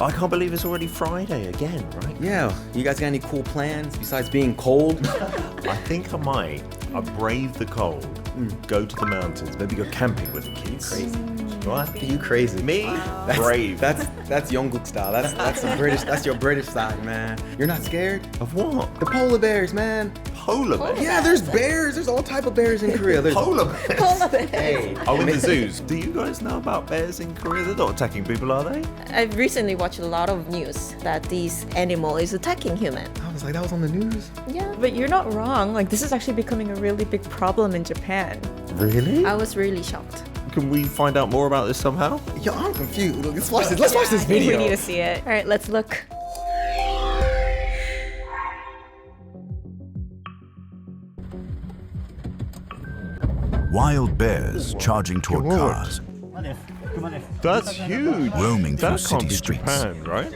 I can't believe it's already Friday again, right? Yeah, you guys got any cool plans besides being cold? I think I might. I brave the cold, go to the mountains, maybe go camping with the kids. Crazy. What? You crazy. Me? That's Brave. That's Yongguk style. That's some British. That's your British side, man. You're not scared? Of what? The polar bears, man. Polar bears? Yeah, there's bears. There's all type of bears in Korea. There's Polar bears? Polar bears. Hey. Oh, in the zoos. Do you guys know about bears in Korea? They're not attacking people, are they? I've recently watched a lot of news that this animal is attacking human. I was like, that was on the news. Yeah. But you're not wrong. Like, this is actually becoming a really big problem in Japan. Really? I was really shocked. Can we find out more about this somehow? Yo, I'm confused. Let's watch this. Let's watch this I think video. we need to see it. All right, let's look. Wild bears charging toward cars, That's huge. roaming through That can't city be streets, Japan, right?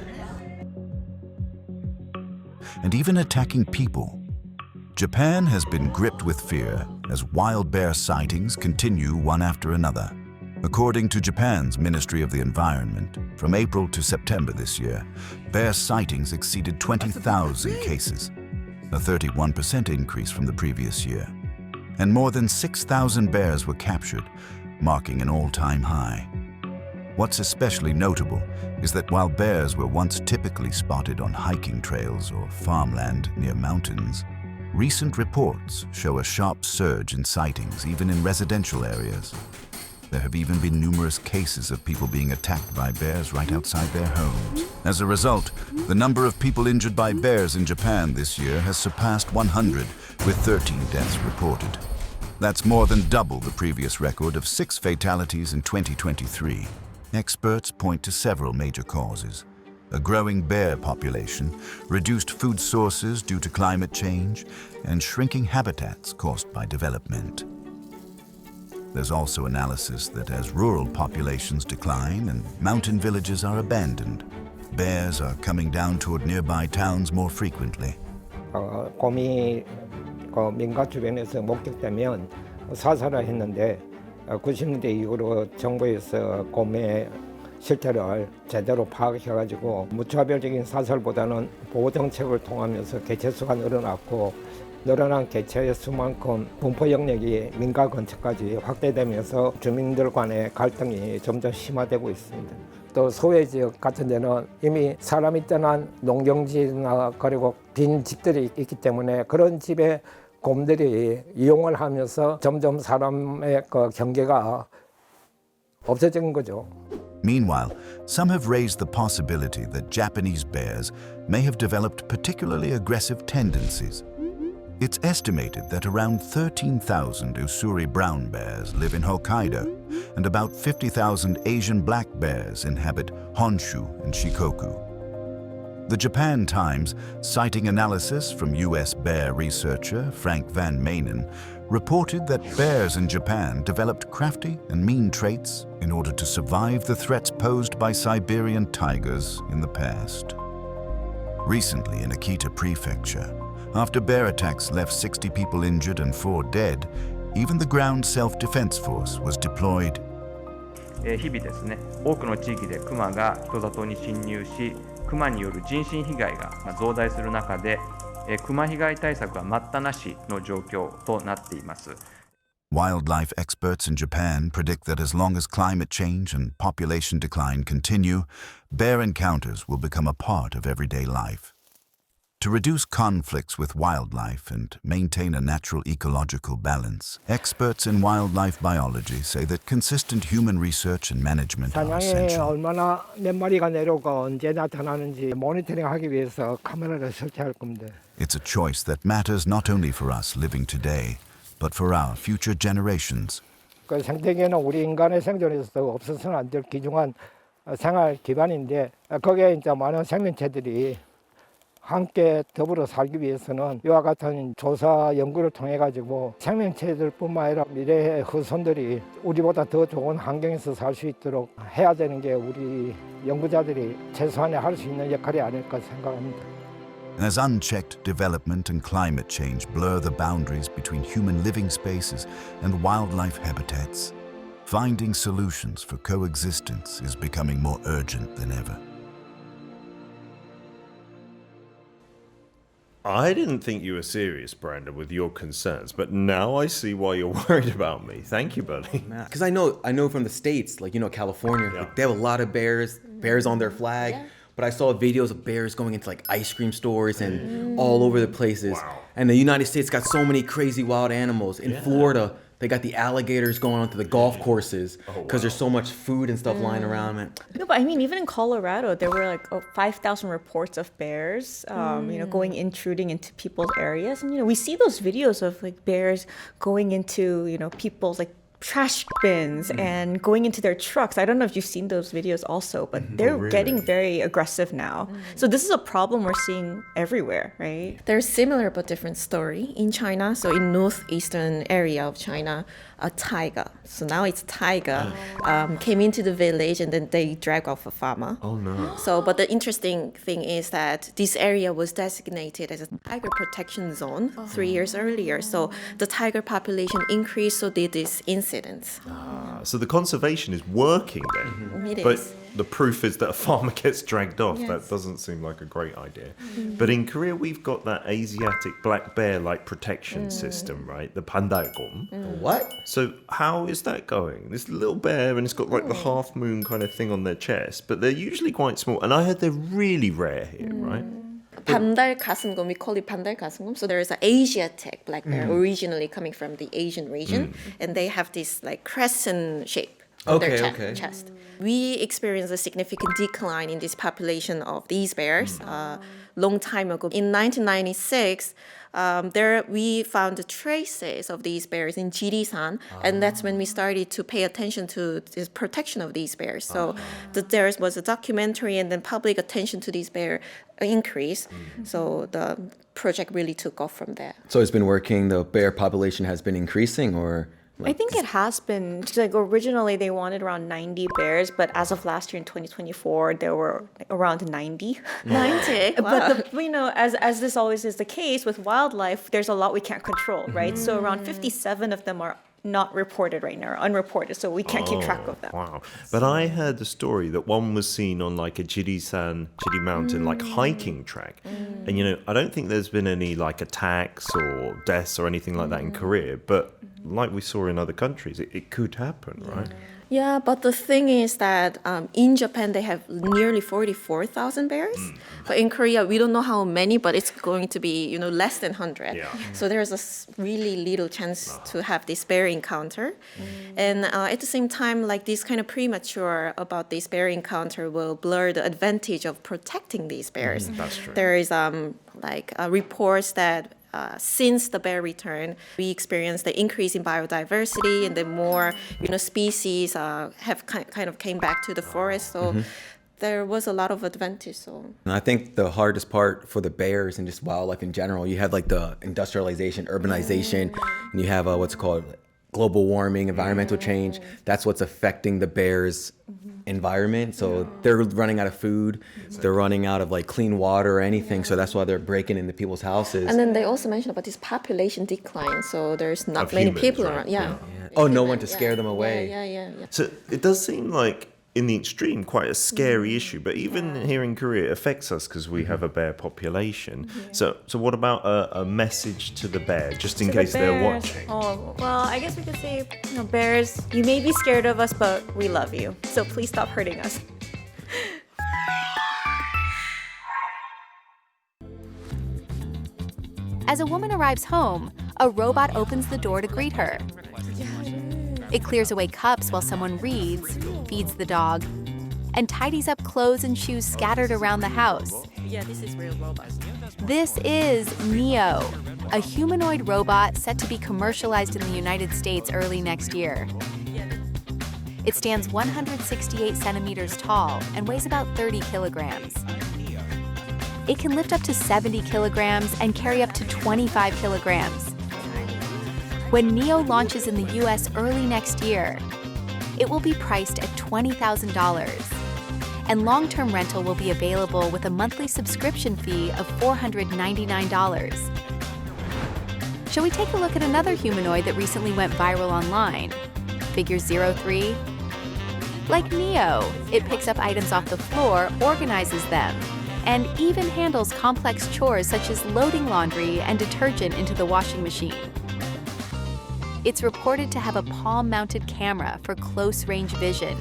and even attacking people. Japan has been gripped with fear as wild bear sightings continue one after another. According to Japan's Ministry of the Environment, from April to September this year, bear sightings exceeded 20,000 cases, a 31% increase from the previous year. And more than 6,000 bears were captured, marking an all-time high. What's especially notable is that while bears were once typically spotted on hiking trails or farmland near mountains, recent reports show a sharp surge in sightings even in residential areas. There have even been numerous cases of people being attacked by bears right outside their homes. As a result, the number of people injured by bears in Japan this year has surpassed 100, with 13 deaths reported. That's more than double the previous record of 6 fatalities in 2023. Experts point to several major causes: a growing bear population, reduced food sources due to climate change, and shrinking habitats caused by development. There's also analysis that as rural populations decline and mountain villages are abandoned, bears are coming down toward nearby towns more frequently. 곰이 민가 주변에서 목격되면 사살을 했는데 90년대 이후로 정부에서 곰의 실태를 제대로 파악해가지고 무차별적인 사살보다는 보호 정책을 통하면서 개체수가 늘어났고 늘어난 개체의 수만큼 분포 영역이 민가 근처까지 확대되면서 주민들 간의 갈등이 점점 심화되고 있습니다. 또 소외 지역 같은 데는 이미 사람이 떠난 농경지나 그리고 빈 집들이 있기 때문에 그런 집에 곰들이 이용을 하면서 점점 사람의 그 경계가 없어진 거죠. Meanwhile, some have raised the possibility that Japanese bears may have developed particularly aggressive tendencies. It's estimated that around 13,000 Ussuri brown bears live in Hokkaido, and about 50,000 Asian black bears inhabit Honshu and Shikoku. The Japan Times, citing analysis from U.S. bear researcher Frank Van Manen, reported that bears in Japan developed crafty and mean traits in order to survive the threats posed by Siberian tigers in the past. Recently in Akita Prefecture, after bear attacks left 60 people injured and 4 dead, even the ground self-defense force was deployed. 日々ですね、多くの地域でクマが人里に侵入し、クマによる人身被害が増大する中で、クマ被害対策は待ったなしの状況となっています。 Wildlife experts in Japan predict that as long as climate change and population decline continue, bear encounters will become a part of everyday life. To reduce conflicts with wildlife and maintain a natural ecological balance, experts in wildlife biology say that consistent human research and management are 사냥에 essential. 얼마나 몇 마리가 내려오고 언제 나타나는지 모니터링하기 위해서 카메라를 설치할 겁니다. It's a choice that matters not only for us living today, but for our future generations. 그 생태계는 우리 인간의 생존에서 없어서는 안 될 귀중한 생활 기반인데 거기에 이제 많은 생명체들이 함께 더불어 살기 위해서는 이와 같은 조사 연구를 통해 가지고 생명체들뿐만 아니라 미래의 후손들이 우리보다 더 좋은 환경에서 살 수 있도록 해야 되는 게 우리 연구자들이 최소한의 할 수 있는 역할이 아닐까 생각합니다. As unchecked development and climate change blur the boundaries between human living spaces and wildlife habitats, finding solutions for coexistence is becoming more urgent than ever. I didn't think you were serious, Brandon, with your concerns, but now I see why you're worried about me. Thank you, buddy. Because I know from the States, like, California, like, they have a lot of bears on their flag. Yeah. But I saw videos of bears going into like ice cream stores and all over the places. Wow. And the United States got so many crazy wild animals. In Florida, they got the alligators going onto the golf courses because there's so much food and stuff lying around. Man. No, but I mean, even in Colorado, there were like 5,000 reports of bears, going intruding into people's areas, and we see those videos of like bears going into people's like trash bins and going into their trucks. I don't know if you've seen those videos also, but they're getting very aggressive now. So this is a problem we're seeing everywhere, right? There's similar but different story in China. So in northeastern area of China, a tiger. So now it's tiger came into the village and then they drag off a farmer. Oh, no. So, but the interesting thing is that this area was designated as a tiger protection zone 3 years earlier. So the tiger population increased, so did these incidents. So the conservation is working then. It But is. the proof is that a farmer gets dragged off. That doesn't seem like a great idea. But in Korea, we've got that Asiatic black bear-like protection system, right? The pandalgom. What? So how is that going? This little bear, and it's got like the half moon kind of thing on their chest, but they're usually quite small. And I heard they're really rare here, right? 반달 가슴곰, we call it 반달 가슴곰. So there is an Asiatic black bear originally coming from the Asian region, and they have this like crescent shape on their chest. We experienced a significant decline in this population of these bears long time ago. In 1996, there we found the traces of these bears in Jirisan, and that's when we started to pay attention to the protection of these bears. So there was a documentary, and then public attention to these bears increased. So the project really took off from there. So it's been working. The bear population has been increasing, or? I think it has been. Like originally, they wanted around 90 bears, but as of last year in 2024, there were around 90. 90. But as this always is the case with wildlife, there's a lot we can't control, right? So around 57 of them are not reported right now, or unreported, so we can't keep track of them. Wow. But I heard the story that one was seen on like a Jiri Mountain, like hiking track. And I don't think there's been any like attacks or deaths or anything like that in Korea, but like we saw in other countries, it could happen, right? Yeah, but the thing is that in Japan, they have nearly 44,000 bears. But in Korea, we don't know how many, but it's going to be, less than 100. Yeah. So there's a really little chance to have this bear encounter. And at the same time, like this kind of premature about this bear encounter will blur the advantage of protecting these bears. That's true. There is reports that since the bear return, we experienced the increase in biodiversity, and then more, species have kind of came back to the forest. So there was a lot of advantage. So And I think the hardest part for the bears and just wildlife in general, you have like the industrialization, urbanization, and you have what's called global warming, environmental change. That's what's affecting the bears' environment. So they're running out of food. They're running out of like clean water or anything. So that's why they're breaking into people's houses. And then they also mentioned about this population decline. So there's not Of many humans, people right? around. Yeah. Oh, no one to scare them away. Yeah. So it does seem like, in the extreme, quite a scary issue. But even here in Korea, it affects us because we have a bear population. So what about a message to the bear, just in To the case they're bears. watching? Oh, well, I guess we could say, bears, you may be scared of us, but we love you. So please stop hurting us. As a woman arrives home, a robot opens the door to greet her. It clears away cups while someone reads, feeds the dog, and tidies up clothes and shoes scattered around the house. Yeah, this is real robots. This is Neo, a humanoid robot set to be commercialized in the United States early next year. It stands 168 centimeters tall and weighs about 30 kilograms. It can lift up to 70 kilograms and carry up to 25 kilograms. When Neo launches in the US early next year, it will be priced at $20,000, and long-term rental will be available with a monthly subscription fee of $499. Shall we take a look at another humanoid that recently went viral online? Figure 03? Like Neo, it picks up items off the floor, organizes them, and even handles complex chores such as loading laundry and detergent into the washing machine. It's reported to have a palm-mounted camera for close-range vision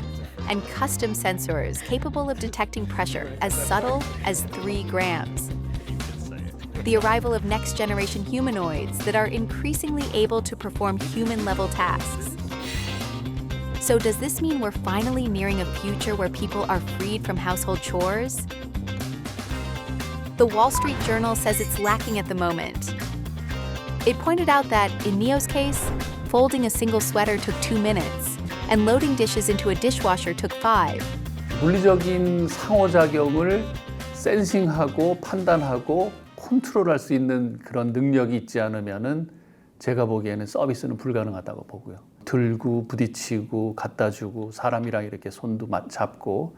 and custom sensors capable of detecting pressure as subtle as 3 grams. The arrival of next-generation humanoids that are increasingly able to perform human-level tasks. So does this mean we're finally nearing a future where people are freed from household chores? The Wall Street Journal says it's lacking at the moment. It pointed out that, in Neo's case, folding a single sweater took 2 minutes, and loading dishes into a dishwasher took 5. 물리적인 상호작용을 센싱하고 판단하고 컨트롤할 수 있는 그런 능력이 있지 않으면은 제가 보기에는 서비스는 불가능하다고 보고요. 들고 부딪히고 갖다 주고 사람이랑 이렇게 손도 잡고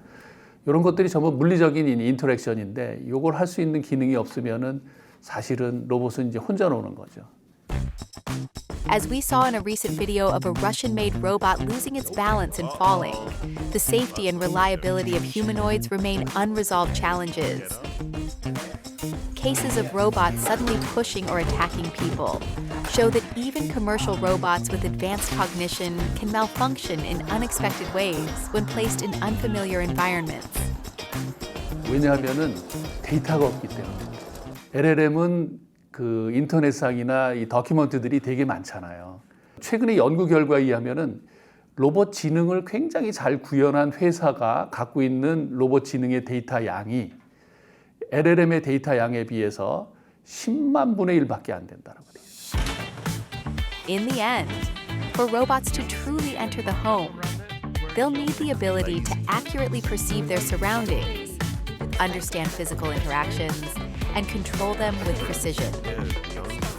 이런 것들이 전부 물리적인 인터랙션인데 이걸 할 수 있는 기능이 없으면은 사실은 로봇은 이제 혼자 노는 거죠. As we saw in a recent video of a Russian-made robot losing its balance and falling, the safety and reliability of humanoids remain unresolved challenges. Cases of robots suddenly pushing or attacking people show that even commercial robots with advanced cognition can malfunction in unexpected ways when placed in unfamiliar environments. 왜냐하면은 데이터가 없기 때문에. LLM은 그 인터넷상이나 이 다큐멘터들이 되게 많잖아요. 최근의 연구 결과에 의하면은 로봇 지능을 굉장히 잘 구현한 회사가 갖고 있는 로봇 지능의 데이터 양이 LLM의 데이터 양에 비해서 10만 분의 1밖에 안 된다라고 돼요. In the end, for robots to truly enter the home, they'll need the ability to accurately perceive their surroundings, understand physical interactions, and control them with precision.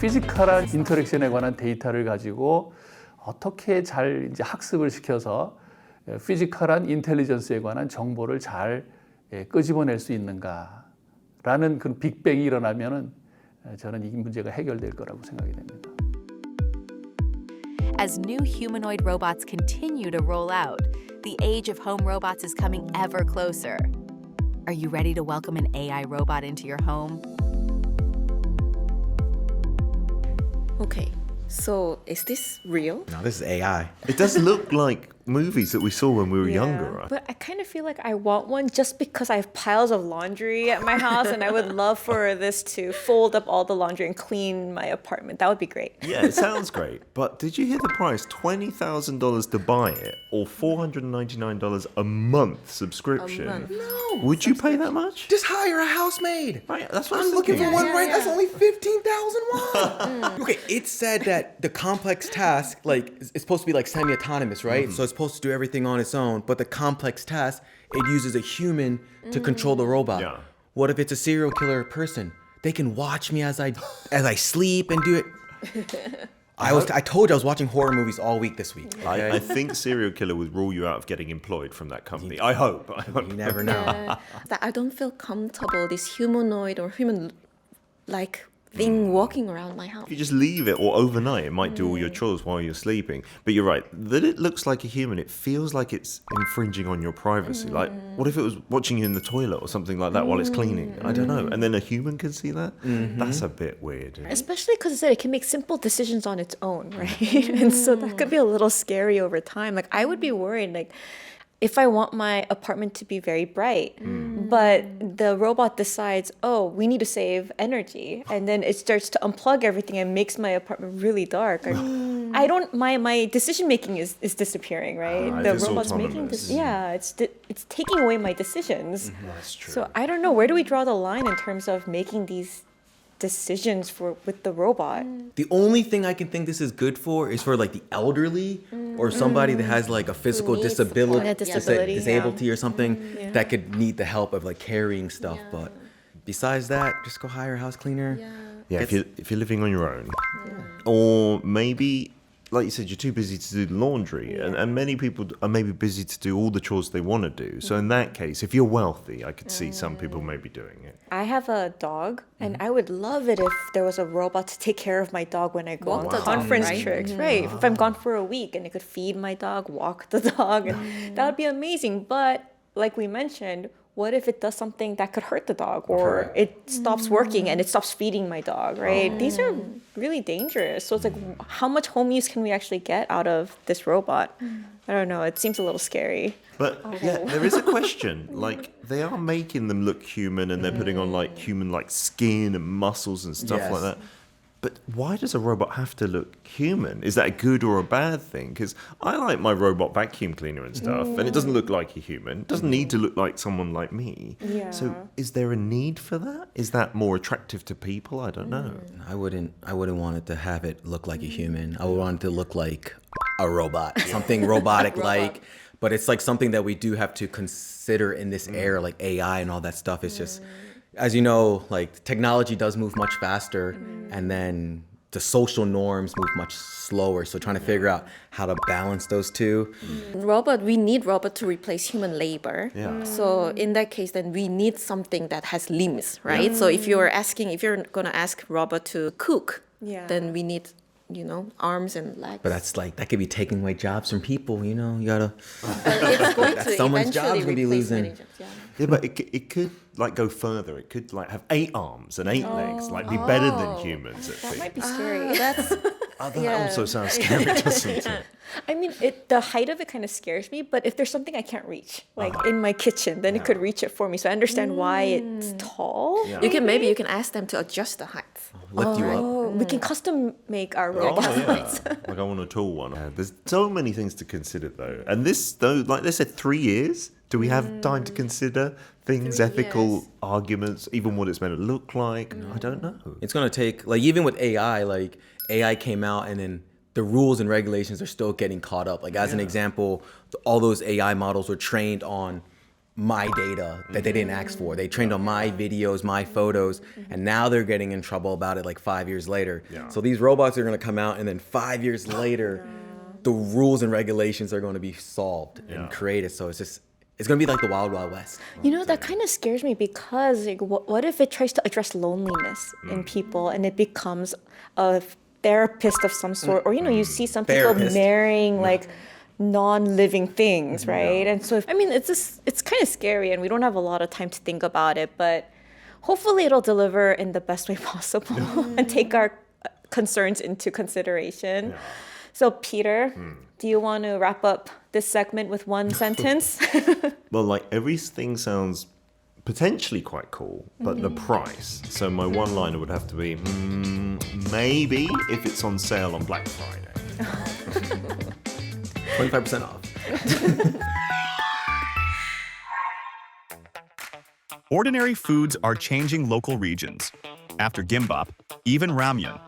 피지컬한 인터랙션에 관한 데이터를 가지고 어떻게 잘 이제 학습을 시켜서 피지컬한 인텔리전스에 관한 정보를 잘 끄집어낼 수 있는가라는 그 빅뱅이 일어나면은 저는 이 문제가 해결될 거라고 생각이 됩니다. As new humanoid robots continue to roll out, the age of home robots is coming ever closer. Are you ready to welcome an AI robot into your home? Okay, so is this real? No, this is AI. It does look like movies that we saw when we were younger, right? But I kind of feel like I want one just because I have piles of laundry at my house and I would love for this to fold up all the laundry and clean my apartment. That would be great. Yeah, it sounds great. But did you hear the price? $20,000 to buy it or $499 a month subscription? A month. No. Would you pay that much? Just hire a housemaid. Right, that's what I'm looking for one right. Yeah. That's only 15,000 won. Okay, it said that the complex task, like, it's supposed to be like semi-autonomous, right? So it's supposed to do everything on its own. But the complex task, it uses a human to control the robot. Yeah. What if it's a serial killer person? They can watch me as I sleep and do it. I told you I was watching horror movies all week this week. Okay? I think serial killer would rule you out of getting employed from that company. I hope. You never know. That I don't feel comfortable, this humanoid or human-like thing walking around my house. If you just leave it or overnight, it might do all your chores while you're sleeping. But you're right, that it looks like a human, it feels like it's infringing on your privacy. Like, what if it was watching you in the toilet or something like that while it's cleaning? I don't know. And then a human can see that? That's a bit weird. Especially because it said it can make simple decisions on its own, right? And so that could be a little scary over time. Like, I would be worried, like, if I want my apartment to be very bright, but the robot decides, oh, we need to save energy, and then it starts to unplug everything and makes my apartment really dark. I don't. My decision making is disappearing, right? The it's robot's making autonomous. this. Yeah, it's taking away my decisions. That's true. So I don't know, where do we draw the line in terms of making these decisions with the robot? The only thing I can think this is good for is for like the elderly or somebody that has like a physical needs disability, support. Disability, disability or something that could need the help of like carrying stuff. But besides that, just go hire a house cleaner. Yeah, if you're living on your own. Or maybe, like you said, you're too busy to do the laundry. And many people are maybe busy to do all the chores they want to do. So in that case, if you're wealthy, I could see some people maybe doing it. I have a dog, and I would love it if there was a robot to take care of my dog when I go on Walk the dog, conference right? trips. Right. If I'm gone for a week, and it could feed my dog, walk the dog, and that would be amazing. But like we mentioned, what if it does something that could hurt the dog, or it stops working and it stops feeding my dog, right? These are really dangerous. So it's like, how much home use can we actually get out of this robot? I don't know. It seems a little scary. But yeah, there is a question. Like, they are making them look human, and they're putting on like human like skin and muscles and stuff like that. But why does a robot have to look human? Is that a good or a bad thing? Because I like my robot vacuum cleaner and stuff, and it doesn't look like a human. It doesn't need to look like someone like me. Yeah. So is there a need for that? Is that more attractive to people? I don't know. I wouldn't want it to have it look like a human. I would want it to look like a robot, something robotic-like. But it's like something that we do have to consider in this era, like AI and all that stuff. It's just, as you know, like technology does move much faster, and then the social norms move much slower. So trying to figure out how to balance those two. We need robot to replace human labor. Yeah. So in that case, then we need something that has limbs, right? So if you're going to ask robot to cook, then we need, arms and legs. But that's like, that could be taking away jobs from people, you gotta. It's going to someone's job's eventually gonna be replace losing. many jobs, Yeah, but it could like go further. It could like have 8 arms and 8 legs, like be better than humans at That things. might be scary. That's That also sounds scary, doesn't it? I mean, the height of it kind of scares me, but if there's something I can't reach, like in my kitchen, then it could reach it for me. So I understand why it's tall. Yeah. you can ask them to adjust the height. Lift you up. Oh, we can custom make our robots. Like I want a tall one. There's so many things to consider though. And this though, like they said, 3 years. Do we have time to consider things, 3 ethical years. arguments, even what it's meant to look like? I don't know. It's gonna take, like, even with AI, like AI came out and then the rules and regulations are still getting caught up. Like, as an example, all those AI models were trained on my data that they didn't ask for. They trained on my videos, my photos, and now they're getting in trouble about it like 5 years later. Yeah. So these robots are gonna come out, and then 5 years later, the rules and regulations are gonna be solved and created. So it's gonna be like the Wild Wild West. That kind of scares me because like, what if it tries to address loneliness in people and it becomes a therapist of some sort, or you see some people Therapist. marrying like non-living things, right? And so it's kind of scary, and we don't have a lot of time to think about it, but hopefully it'll deliver in the best way possible and take our concerns into consideration. Yeah. So Peter, do you want to wrap up this segment with one sentence? Well, like everything sounds potentially quite cool, but the price. So my one-liner would have to be, maybe if it's on sale on Black Friday. 25% off. Ordinary foods are changing local regions. After gimbap, even ramyun.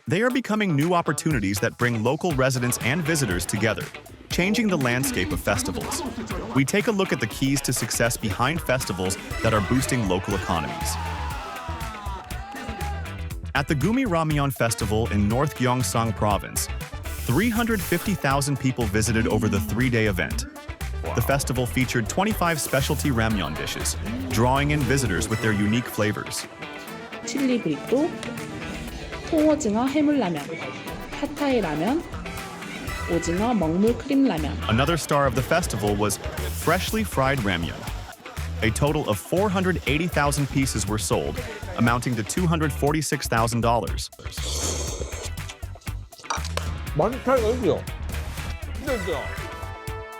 They are becoming new opportunities that bring local residents and visitors together, changing the landscape of festivals. We take a look at the keys to success behind festivals that are boosting local economies. At the Gumi Ramyeon Festival in North Gyeongsang Province, 350,000 people visited over the 3-day event. The festival featured 25 specialty ramyeon dishes, drawing in visitors with their unique flavors. 칠리 브리또, 통오징어 해물라면, 팟타이 라면, 오징어 먹물 크림 라면. Another star of the festival was freshly fried ramyeon. A total of 480,000 pieces were sold, amounting to $246,000.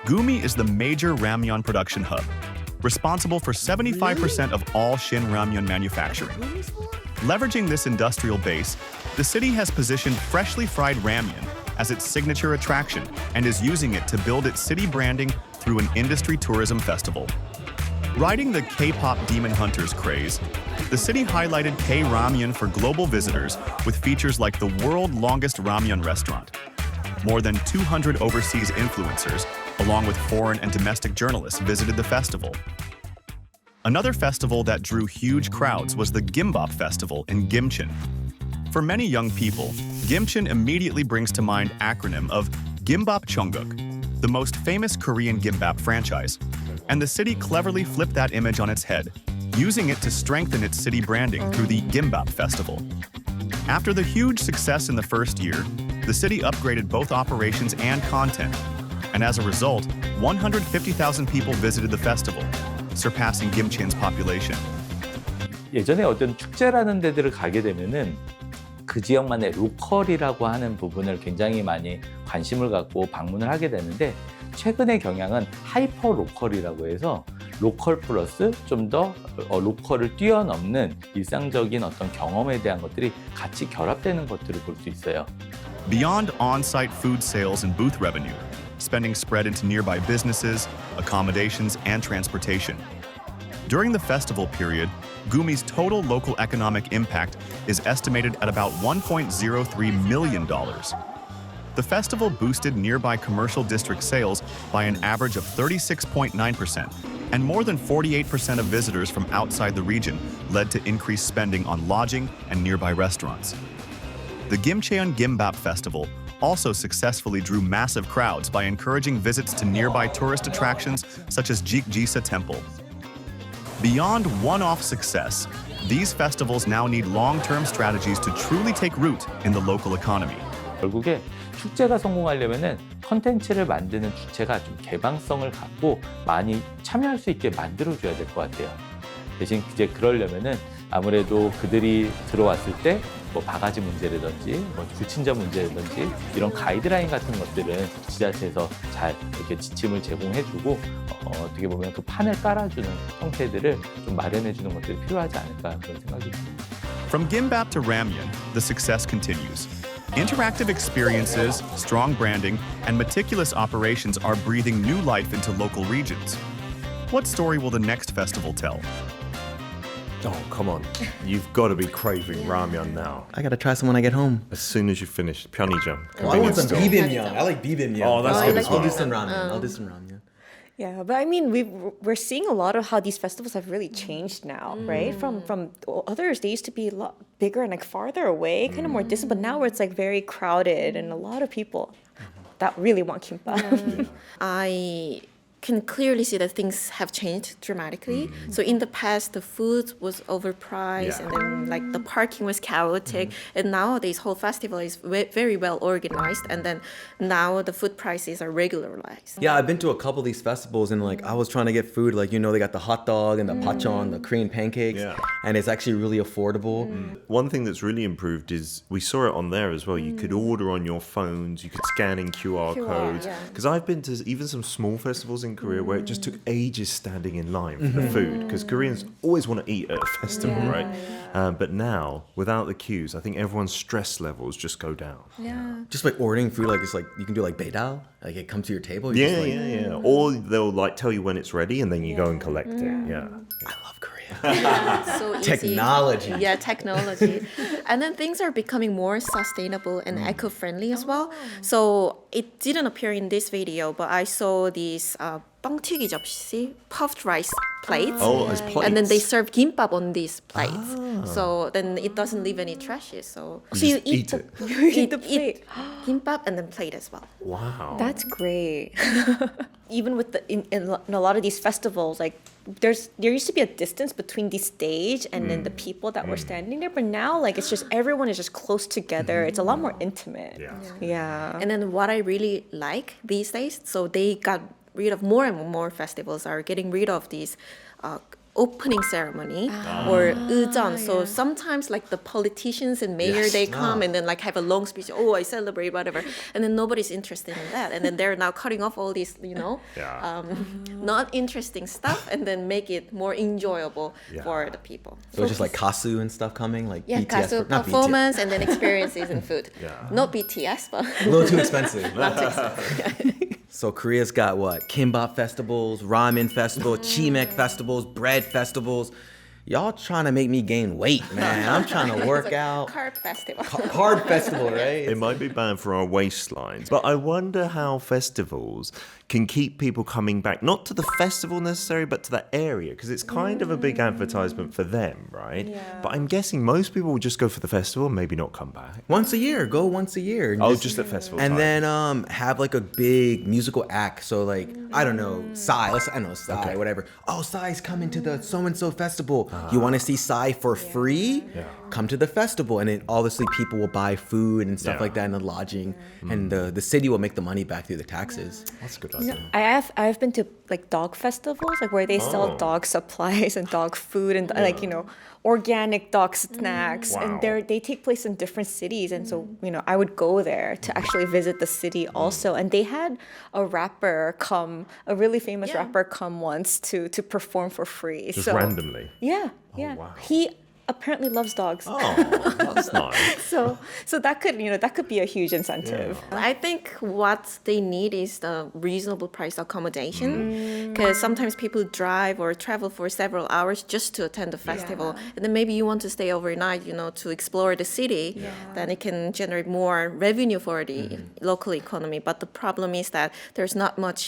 Gumi is the major ramyeon production hub, responsible for 75% of all Shin ramyeon manufacturing. Leveraging this industrial base, the city has positioned freshly fried ramyeon as its signature attraction and is using it to build its city branding through an industry tourism festival. Riding the K-pop Demon Hunters craze, the city highlighted K-ramyeon for global visitors with features like the world's longest ramyeon restaurant. More than 200 overseas influencers, along with foreign and domestic journalists, visited the festival. Another festival that drew huge crowds was the Gimbap Festival in Gimcheon. For many young people, Gimcheon immediately brings to mind acronym of Gimbap Cheongguk, the most famous Korean gimbap franchise. And the city cleverly flipped that image on its head, using it to strengthen its city branding through the Gimbap Festival. After the huge success in the first year, the city upgraded both operations and content. And as a result, 150,000 people visited the festival. surpassing Gimcheon's population. 예전에 어떤 축제라는 데들을 가게 되면은 그 지역만의 로컬이라고 하는 부분을 굉장히 많이 관심을 갖고 방문을 하게 되는데 최근의 경향은 하이퍼 로컬이라고 해서 로컬 플러스 좀 더 로컬을 뛰어넘는 일상적인 어떤 경험에 대한 것들이 같이 결합되는 것들을 볼 수 있어요. Beyond on-site food sales and booth revenue, spending spread into nearby businesses, accommodations, and transportation. During the festival period, Gumi's total local economic impact is estimated at about $1.03 million. The festival boosted nearby commercial district sales by an average of 36.9%, and more than 48% of visitors from outside the region led to increased spending on lodging and nearby restaurants. The Gimcheon Gimbap Festival also successfully drew massive crowds by encouraging visits to nearby tourist attractions such as Jikjisa Temple. Beyond one-off success, these festivals now need long-term strategies to truly take root in the local economy. 결국에 축제가 성공하려면은 컨텐츠를 만드는 주체가 좀 개방성을 갖고 많이 참여할 수 있게 만들어줘야 될 것 같아요. 대신 이제 그러려면은 아무래도 그들이 들어왔을 때 뭐 바가지 문제라든지 뭐 불친절 문제라든지 이런 가이드라인 같은 것들은 지자체에서 잘 이렇게 지침을 제공해주고 어떻게 보면 그 판을 깔아주는 형태들을 좀 마련해주는 것들이 필요하지 않을까 그런 생각이 듭니다. From gimbap to ramyun, the success continues. Interactive experiences, strong branding, and meticulous operations are breathing new life into local regions. What story will the next festival tell? Oh, come on. You've got to be craving ramyun now. I gotta try some when I get home. As soon as you finish, 편의점. Oh, I want some bibimbap. I like bibimbap. Oh, that's good as well. I'll do some ramen. I'll do some ramen. Yeah, but I mean, we're seeing a lot of how these festivals have really changed now, right? From others, they used to be a lot bigger and like farther away, kind of more distant. But now it's like very crowded and a lot of people that really want kimbap. I can clearly see that things have changed dramatically. So in the past, the food was overpriced, and then like the parking was chaotic. And nowadays, whole festival is very well organized, and then now the food prices are regularized. Yeah, I've been to a couple of these festivals, and like I was trying to get food, like they got the hot dog and the pachon, the Korean pancakes, and it's actually really affordable. One thing that's really improved is we saw it on there as well. You could order on your phones, you could scan in QR codes. Because I've been to even some small festivals in Korea where it just took ages standing in line for the food, because Koreans always want to eat at a festival, right? But now, without the queues, I think everyone's stress levels just go down. Just like ordering food, like it's like you can do like beidao, like it comes to your table. Yeah. Or they'll like tell you when it's ready and then you go and collect it. Yeah. I love Korea. So easy. Technology. Yeah, technology. And then things are becoming more sustainable and eco-friendly as well. So it didn't appear in this video, but I saw these 뻥튀기 접시, puffed rice plates. Oh, as plates. And then they serve gimbap on these plates. So then it doesn't leave any trashes. So You just eat it. You eat the plate. Gimbap and then plate as well. Wow. That's great. Even with in a lot of these festivals, like there used to be a distance between the stage and then the people that were standing there, but now like it's just everyone is just close together. It's a lot more intimate. Yeah. And then what I really like these days, so they got rid of more and more festivals are getting rid of these opening ceremony or 의전. So sometimes like the politicians and mayor, they come and then like have a long speech. Oh, I celebrate whatever. And then nobody's interested in that. And then they're now cutting off all these, not interesting stuff and then make it more enjoyable for the people. So it's just like kasu and stuff coming, like BTS. Kasu Not performance and then experiences in food. Not BTS, but BTS. A little too expensive. not too expensive. So Korea's got what? Kimbap festivals, ramen festivals, chimek festivals, bread festivals. Y'all trying to make me gain weight, man. I'm trying to work out. Carb festival. Carb festival, right? It might be bad for our waistlines, but I wonder how festivals can keep people coming back, not to the festival necessarily, but to the area, because it's kind of a big advertisement for them, right? But I'm guessing most people will just go for the festival and maybe not come back. Once a year, go once a year. And just at festival and time. then have like a big musical act. So like, I don't know, Psy, Psy, whatever. Oh, Psy's coming to the so-and-so festival. You want to see Psy for free? come to the festival, and then obviously people will buy food and stuff like that, and the lodging, and the city will make the money back through the taxes. That's a good idea. I've been to like dog festivals, like where they sell dog supplies and dog food and like organic dog snacks, and they take place in different cities, and so I would go there to actually visit the city also, and they had a really famous rapper come once to perform for free. Just randomly. Yeah. Wow. He apparently loves dogs. Oh, that's nice. So that could be a huge incentive. I think what they need is the reasonable price accommodation, because sometimes people drive or travel for several hours just to attend the festival, and then maybe you want to stay overnight, to explore the city. Then it can generate more revenue for the local economy. But the problem is that there's not much,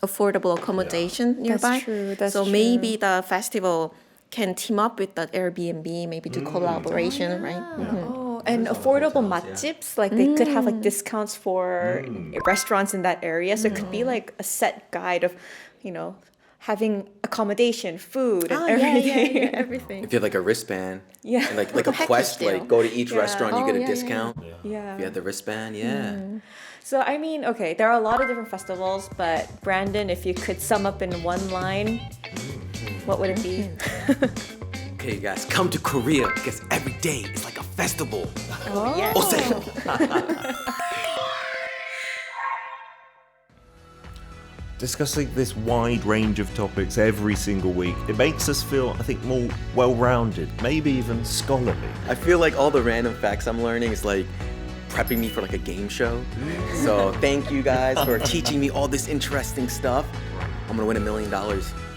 affordable accommodation nearby. That's so true. maybe the festival can team up with the Airbnb, maybe do collaboration, right? Oh, and affordable matjips, like they could have like discounts for restaurants in that area. So it could be like a set guide of, having accommodation, food, and everything. Everything. If you have like a wristband, Yeah. and like a quest, deal. like go to each restaurant, you get a discount. Yeah. If you have the wristband, So I mean, okay, there are a lot of different festivals, but Brandon, if you could sum up in one line, what would it be? Okay, you guys, come to Korea because every day is like a festival. Discussing this wide range of topics every single week, it makes us feel, I think, more well-rounded, maybe even scholarly. I feel like all the random facts I'm learning is like prepping me for like a game show. So thank you guys for teaching me all this interesting stuff. I'm gonna win $1 million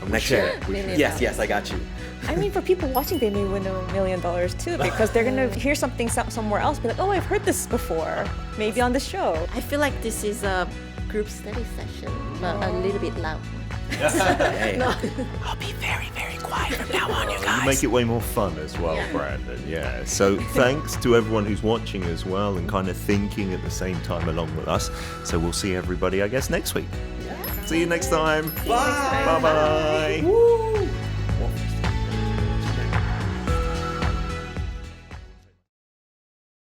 next year. Yes, I got you. I mean, for people watching, they may win $1 million too, because they're gonna hear something somewhere else, be like, oh, I've heard this before, maybe on the show. I feel like this is a group study session, but a little bit loud. I'll be very, very quiet from now on, you guys. You make it way more fun as well, Brandon. Yeah. So thanks to everyone who's watching as well and kind of thinking at the same time along with us. So we'll see everybody, I guess, next week. See you next time. Bye. Bye-bye. Woo!